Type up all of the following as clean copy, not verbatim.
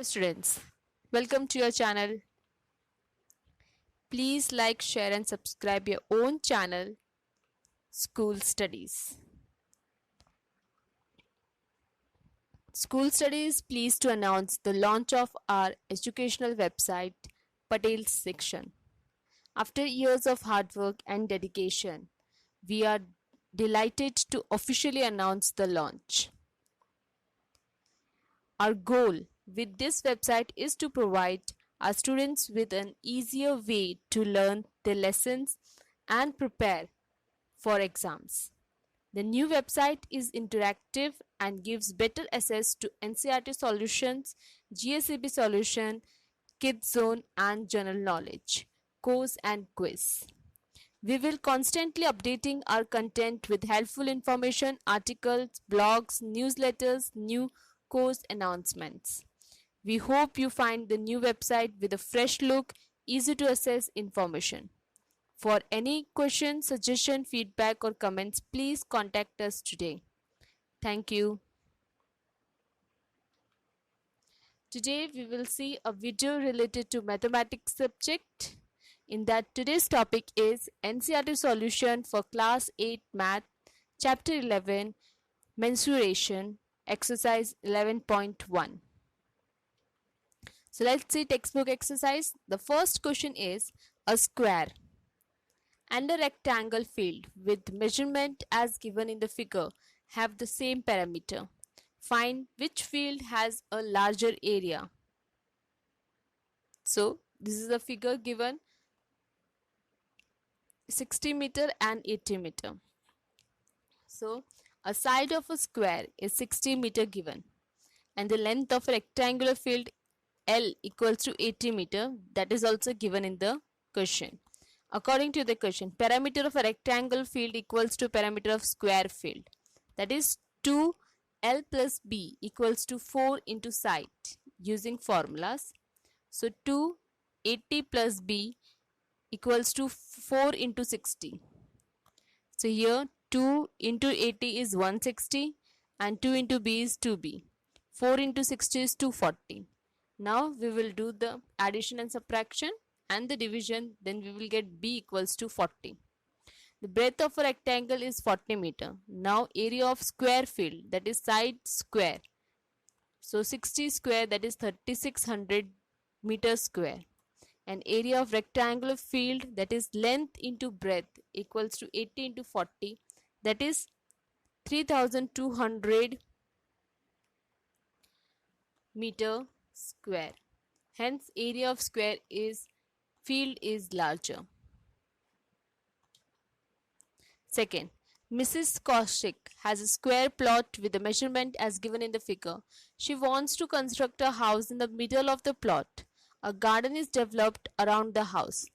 students, welcome to your channel. Please like, share and subscribe your own channel School Studies. School Studies pleased to announce the launch of our educational website Patel section. After years of hard work and dedication, we are delighted to officially announce the launch. Our goal with this website is to provide our students with an easier way to learn their lessons and prepare for exams. The new website is interactive and gives better access to NCERT solutions, GSEB solution, Kids Zone and general knowledge, course and quiz. We will constantly updating our content with helpful information, articles, blogs, newsletters, new course announcements. We hope you find the new website with a fresh look, easy to access information. For any question, suggestion, feedback or comments, please contact us today. Thank you. Today we will see a video related to mathematics subject. In that today's topic is NCERT solution for class 8 math chapter 11 mensuration exercise 11.1. So let's see textbook exercise. The first question is a square and a rectangle field with measurement as given in the figure have the same parameter. Find which field has a larger area. So this is a figure given 60 meter and 80 meter. So a side of a square is 60 meter given and the length of a rectangular field L equals to 80 meter, that is also given in the question. According to the question, parameter of a rectangle field equals to parameter of square field, that is 2L plus B equals to 4 into side using formulas. So 280 plus B equals to 4 into 60. So here 2 into 80 is 160 and 2 into B is 2B. 4 into 60 is 240. Now we will do the addition and subtraction and the division, then we will get B equals to 40. The breadth of a rectangle is 40 meter. Now area of square field, that is side square. So 60 square, that is 3600 meters square. And area of rectangular field, that is length into breadth, equals to 80 into 40, that is 3200 meter square. Hence area of square is field is larger. Second, Mrs. Kaushik has a square plot with the measurement as given in the figure. She wants to construct a house in the middle of the plot. A garden is developed around the house.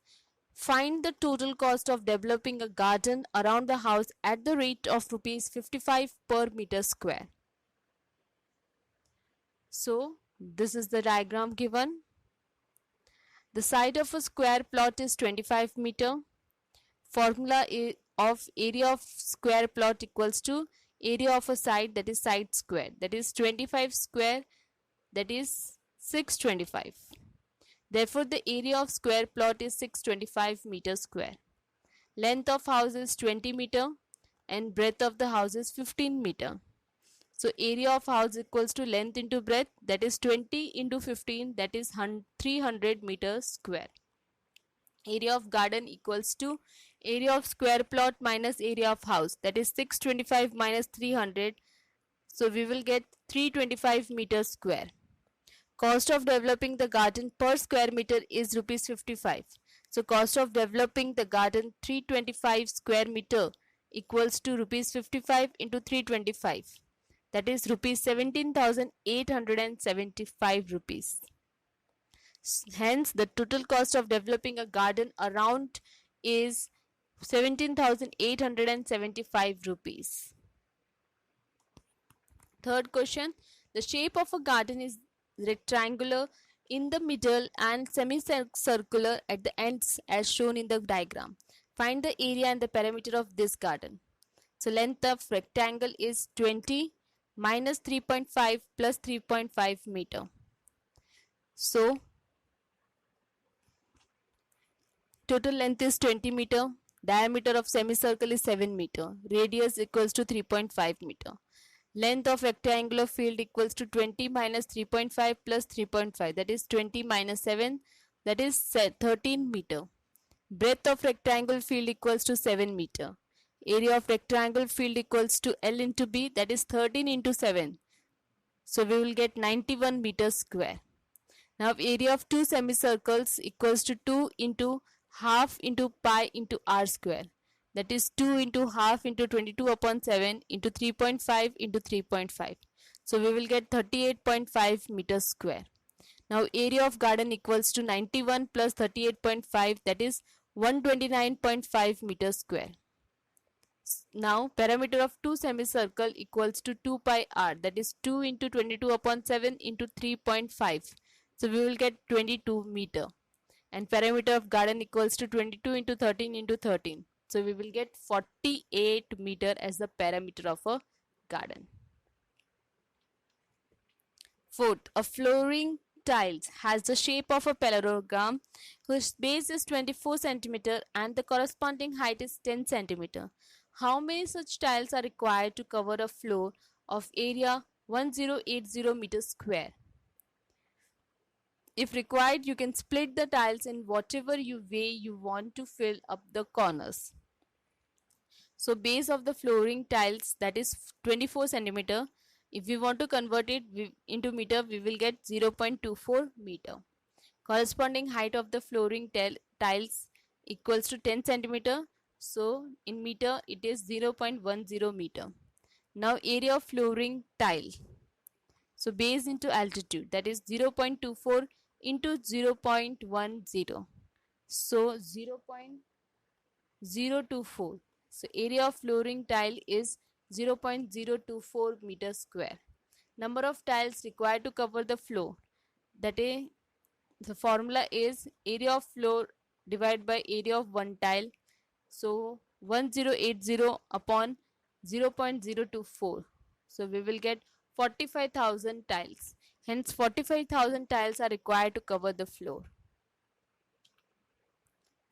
Find the total cost of developing a garden around the house at the rate of rupees 55 per meter square. So, this is the diagram given. The side of a square plot is 25 meter. Formula of area of square plot equals to area of a side, that is side square, that is 25 square, that is 625. Therefore the area of square plot is 625 meter square. Length of house is 20 meter and breadth of the house is 15 meter. So area of house equals to length into breadth, that is 20 into 15, that is 300 meters square. Area of garden equals to area of square plot minus area of house, that is 625 minus 300. So we will get 325 meters square. Cost of developing the garden per square meter is rupees 55. So cost of developing the garden 325 square meter equals to rupees 55 into 325. That is rupees 17,875 rupees. Hence, the total cost of developing a garden around is 17,875 rupees. Third question, the shape of a garden is rectangular in the middle and semicircular at the ends as shown in the diagram. Find the area and the perimeter of this garden. So length of rectangle is 20 minus 3.5 plus 3.5 meter. So total length is 20 meter, diameter of semicircle is 7 meter, radius equals to 3.5 meter. Length of rectangular field equals to 20 minus 3.5 plus 3.5, that is 20 minus 7, that is 13 meter. Breadth of rectangle field equals to 7 meter. Area of rectangle field equals to L into B, that is 13 into 7. So we will get 91 meters square. Now area of two semicircles equals to 2 into half into pi into r square. That is 2 into half into 22 upon 7 into 3.5 into 3.5. So we will get 38.5 meters square. Now area of garden equals to 91 plus 38.5, that is 129.5 meters square. Now perimeter of two semicircle equals to 2 pi r, that is 2 into 22 upon 7 into 3.5. So we will get 22 meter. And perimeter of garden equals to 22 into 13 into 13. So we will get 48 meter as the perimeter of a garden. Fourth, a flooring tiles has the shape of a parallelogram whose base is 24 cm and the corresponding height is 10 cm. How many such tiles are required to cover a floor of area 1080 meters square? If required, you can split the tiles in whatever way you want to fill up the corners. So base of the flooring tiles, that is 24 centimeter. If we want to convert it into meter, we will get 0.24 meter. Corresponding height of the flooring tiles equals to 10 centimeter. So in meter it is 0.10 meter. Now area of flooring tile. So base into altitude, that is 0.24 into 0.10. So 0.024. So area of flooring tile is 0.024 meters square. Number of tiles required to cover the floor, that is, the formula is area of floor divided by area of one tile. So 1080 upon 0.024. So we will get 45,000 tiles. Hence 45,000 tiles are required to cover the floor.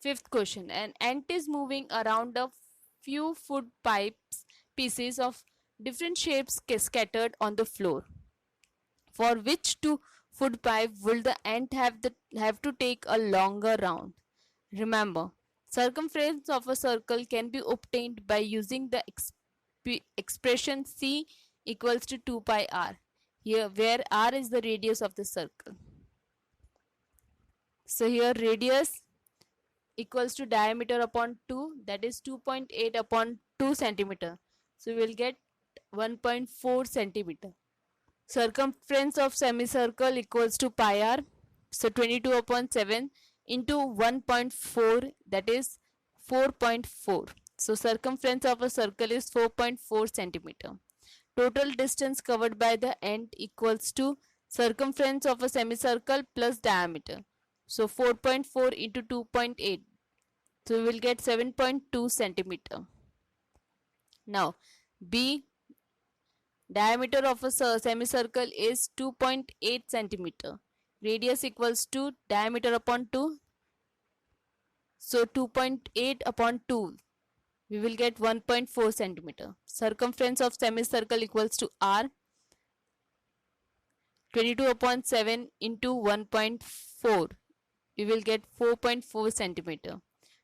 Fifth question. An ant is moving around a few food pipes pieces of different shapes scattered on the floor. For which two food pipe will the ant have to take a longer round? Remember, circumference of a circle can be obtained by using the expression C equals to 2 pi r, here where r is the radius of the circle. So here radius equals to diameter upon 2, that is 2.8 upon 2 centimeter. So we will get 1.4 centimeter. Circumference of semicircle equals to pi r. So 22 upon 7 into 1.4, that is 4.4. So circumference of a circle is 4.4 centimeter. Total distance covered by the ant equals to circumference of a semicircle plus diameter. So 4.4 into 2.8. So we will get 7.2 centimeter. Now B, diameter of a semicircle is 2.8 centimeter. Radius equals to diameter upon 2. So 2.8 upon 2. We will get 1.4 centimeter. Circumference of semicircle equals to R. 22 upon 7 into 1.4. We will get 4.4 centimeter.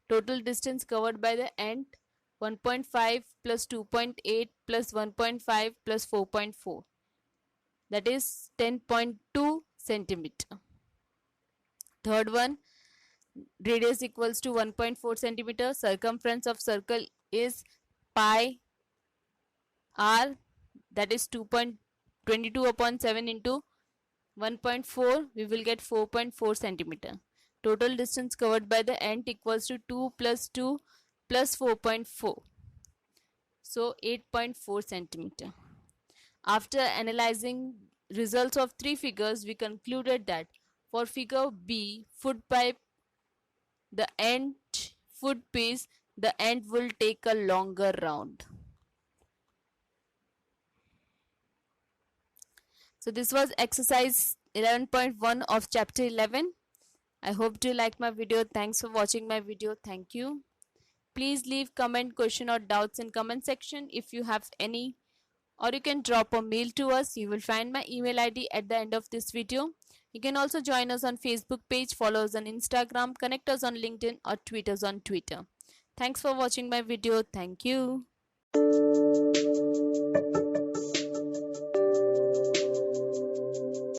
Total distance covered by the ant 1.5 plus 2.8 plus 1.5 plus 4.4. That is 10.2 centimeter. Third one, radius equals to 1.4 centimeter. Circumference of circle is pi r, that is 2.22 upon 7 into 1.4. We will get 4.4 centimeter. Total distance covered by the ant equals to 2 plus 2 plus 4.4. So 8.4 centimeter. After analyzing results of three figures, we concluded that for figure B, food pipe, the ant food piece, the ant will take a longer round. So this was exercise 11.1 of chapter 11. I hope you like my video. Thanks for watching my video. Thank you. Please leave comment, question or doubts in comment section if you have any, or you can drop a mail to us. You will find my email ID at the end of this video. You can also join us on Facebook page, follow us on Instagram, connect us on LinkedIn or tweet us on Twitter. Thanks for watching my video. Thank you.